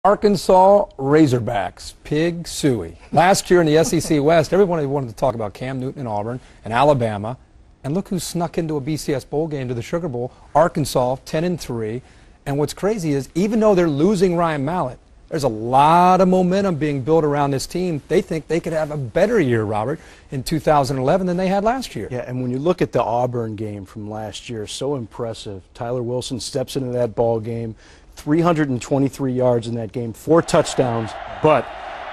Arkansas Razorbacks, Pig Suey. Last year in the SEC West, everybody wanted to talk about Cam Newton and Auburn and Alabama. And look who snuck into a BCS bowl game to the Sugar Bowl, Arkansas, 10-3. And what's crazy is even though they're losing Ryan Mallett, there's a lot of momentum being built around this team. They think they could have a better year, Robert, in 2011 than they had last year. Yeah, and when you look at the Auburn game from last year, so impressive. Tyler Wilson steps into that ball game, 323 yards in that game, 4 touchdowns, but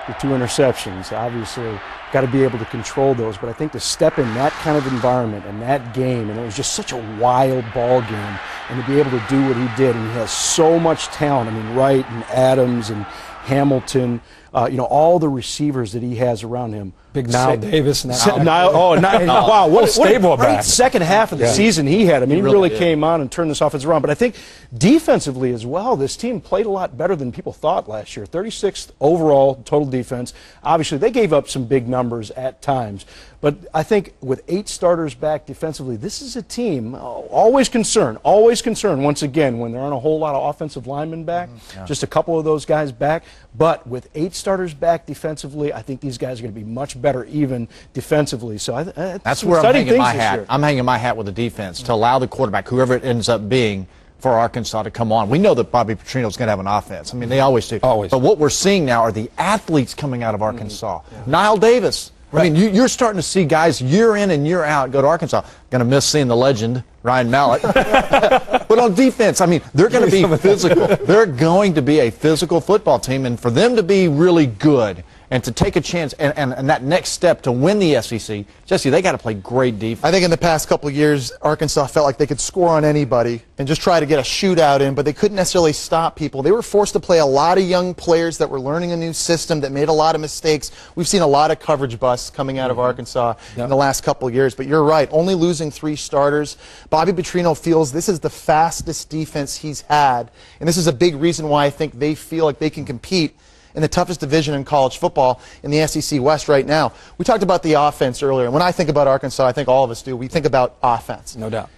the 2 interceptions. Obviously, got to be able to control those. But I think to step in that kind of environment and that game, and it was just such a wild ball game, and to be able to do what he did, and he has so much talent. I mean, Wright and Adams and Hamilton, you know, all the receivers that he has around him. Big Nile Davis. Wow, what a great second half of the season he had. I mean, he really did. came on and turned this offense around. But I think defensively as well, this team played a lot better than people thought last year. 36th overall total defense. Obviously, they gave up some big numbers at times. But I think with 8 starters back defensively, this is a team always concerned once again when there aren't a whole lot of offensive linemen back, just a couple of those guys back. But with 8 starters back defensively, I think these guys are going to be much better even defensively. So that's where I'm hanging my hat. I'm hanging my hat with the defense to allow the quarterback, whoever it ends up being, for Arkansas to come on. We know that Bobby Petrino is going to have an offense. I mean, they always do. Always. But what we're seeing now are the athletes coming out of Arkansas. Nile Davis. I mean, you're starting to see guys year in and year out go to Arkansas. Going to miss seeing the legend, Ryan Mallett. But on defense, I mean, they're going to be physical. They're going to be a physical football team. And for them to be really good and to take a chance and that next step to win the SEC, Jesse, they got to play great defense. I think in the past couple of years, Arkansas felt like they could score on anybody and just try to get a shootout in, but they couldn't necessarily stop people. They were forced to play a lot of young players that were learning a new system, that made a lot of mistakes. We've seen a lot of coverage busts coming out of Arkansas in the last couple of years, but you're right, only losing 3 starters. Bobby Petrino feels this is the fastest defense he's had, and this is a big reason why I think they feel like they can compete in the toughest division in college football in the SEC West right now. We talked about the offense earlier, and when I think about Arkansas, I think all of us do, we think about offense. No doubt.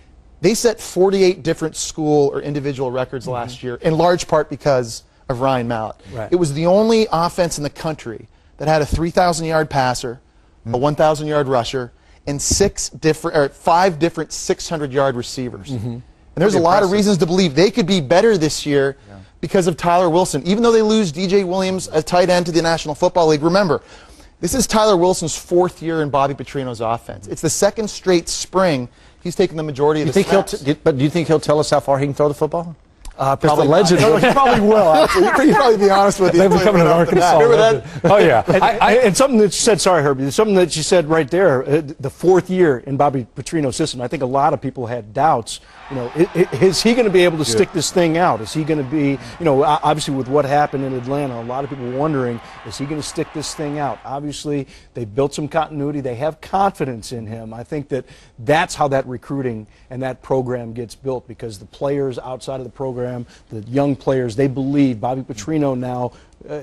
They set 48 different school or individual records last year, in large part because of Ryan Mallett. Right. It was the only offense in the country that had a 3,000-yard passer, a 1,000-yard rusher, and 5 different 600-yard receivers. And there's a lot of reasons to believe they could be better this year because of Tyler Wilson. Even though they lose DJ Williams, a tight end, to the National Football League, remember, this is Tyler Wilson's 4th year in Bobby Petrino's offense. It's the 2nd straight spring he's taken the majority of the snaps. But do you think he'll tell us how far he can throw the football? Probably the legend. No, he probably will, actually. He'll probably be honest with you. They're becoming an Arkansas. Remember that? Oh, yeah. And something that you said, sorry, Herbie, something that you said right there, the 4th year in Bobby Petrino's system, I think a lot of people had doubts. You know, is he going to be able to stick this thing out? Is he going to be, you know, obviously with what happened in Atlanta, a lot of people wondering, is he going to stick this thing out? Obviously, they've built some continuity. They have confidence in him. I think that that's how that recruiting and that program gets built, because the players outside of the program, the young players, they believe Bobby Petrino now.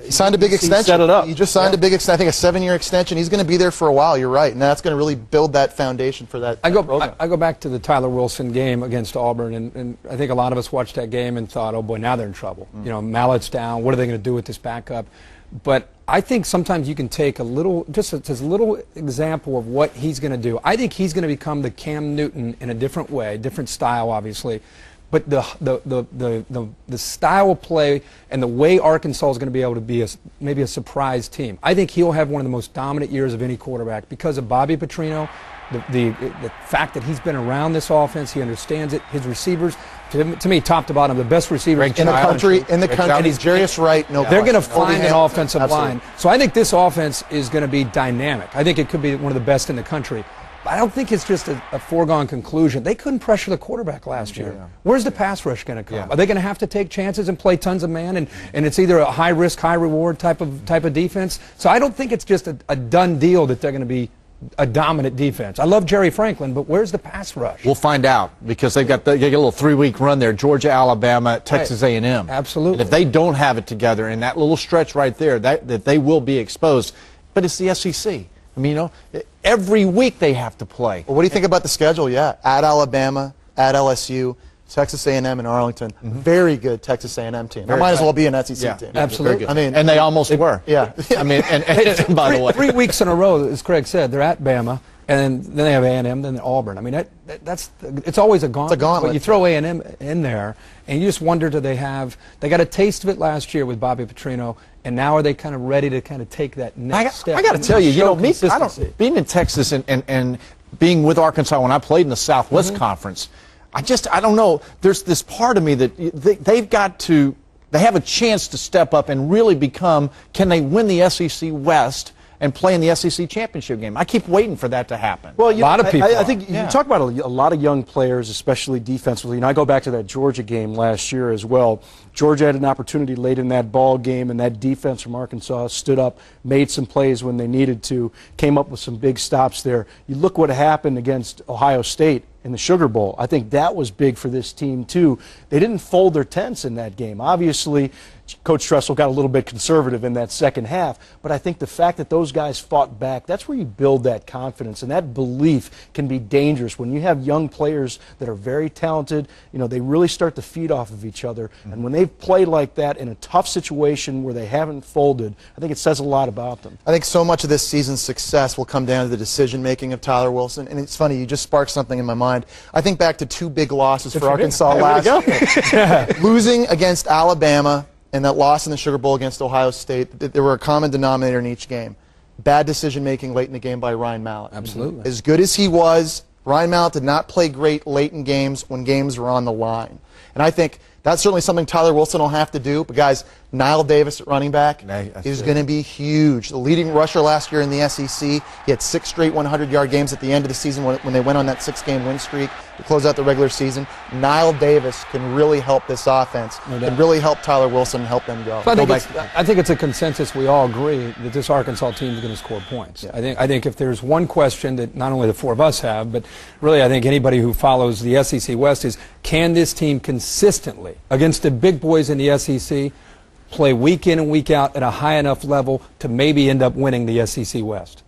He signed a big extension. Set it up. He just signed a big extension, I think a 7-year extension. He's going to be there for a while, you're right, and that's going to really build that foundation for that program. I go back to the Tyler Wilson game against Auburn, and I think a lot of us watched that game and thought, oh boy, now they're in trouble. You know, Mallett's down. What are they going to do with this backup? But I think sometimes you can take a little, just a little example of what he's going to do. I think he's going to become the Cam Newton in a different way, different style, obviously. But the style of play and the way Arkansas is going to be able to be maybe a surprise team. I think he'll have one of the most dominant years of any quarterback because of Bobby Petrino, the fact that he's been around this offense, he understands it. His receivers, to me, top to bottom, the best receivers in the country. And he's Jarius Wright. No, they're going to find an offensive line. So I think this offense is going to be dynamic. I think it could be one of the best in the country. I don't think it's just a foregone conclusion. They couldn't pressure the quarterback last year. Where's the pass rush going to come? Are they going to have to take chances and play tons of man, and it's either a high risk, high reward type of defense? So I don't think it's just a done deal that they're going to be a dominant defense. I love Jerry Franklin, but where's the pass rush? We'll find out, because they get a little 3-week run there: Georgia, Alabama, Texas A&M. Absolutely. And if they don't have it together in that little stretch right there, that they will be exposed. But it's the SEC. I mean, you know, every week they have to play. Well, what do you think about the schedule? Yeah, at Alabama, at LSU, Texas A&M and Arlington, very good Texas A&M team. That might as well be an SEC team. Absolutely. I mean, and they almost were. Yeah. I mean, and by the way, 3 weeks in a row, as Craig said, they're at Bama, and then they have A&M, then Auburn. I mean, it's always a gauntlet. It's a gauntlet. But you throw A&M in there, and you just wonder, they got a taste of it last year with Bobby Petrino, and now are they kind of ready to kind of take that next step? I got to tell you, consistency. Being in Texas and being with Arkansas when I played in the Southwest Conference, I don't know. There's this part of me that they have a chance to step up and really become, can they win the SEC West and play in the SEC championship game? I keep waiting for that to happen. Well, a lot of people. I think you talk about a lot of young players, especially defensively. And I go back to that Georgia game last year as well. Georgia had an opportunity late in that ball game, and that defense from Arkansas stood up, made some plays when they needed to, came up with some big stops there. You look what happened against Ohio State in the Sugar Bowl. I think that was big for this team, too. They didn't fold their tents in that game. Obviously, Coach Tressel got a little bit conservative in that second half, but I think the fact that those guys fought back, that's where you build that confidence, and that belief can be dangerous. When you have young players that are very talented, they really start to feed off of each other, and when they've played like that in a tough situation where they haven't folded, I think it says a lot about them. I think so much of this season's success will come down to the decision-making of Tyler Wilson, and it's funny, you just sparked something in my mind. I think back to 2 big losses for Arkansas last year. Losing against Alabama and that loss in the Sugar Bowl against Ohio State, there were a common denominator in each game. Bad decision-making late in the game by Ryan Mallett. Absolutely. As good as he was, Ryan Mallett did not play great late in games when games were on the line. And I think that's certainly something Tyler Wilson will have to do. But, guys, Niall Davis at running back is going to be huge. The leading rusher last year in the SEC. He had 6 straight 100-yard games at the end of the season when they went on that 6-game win streak to close out the regular season. Niall Davis can really help this offense, can really help Tyler Wilson and help them go. So I think it's a consensus. We all agree that this Arkansas team is going to score points. Yeah. I think if there's one question that not only the 4 of us have, but really I think anybody who follows the SEC West is, can this team consistently, against the big boys in the SEC, play week in and week out at a high enough level to maybe end up winning the SEC West?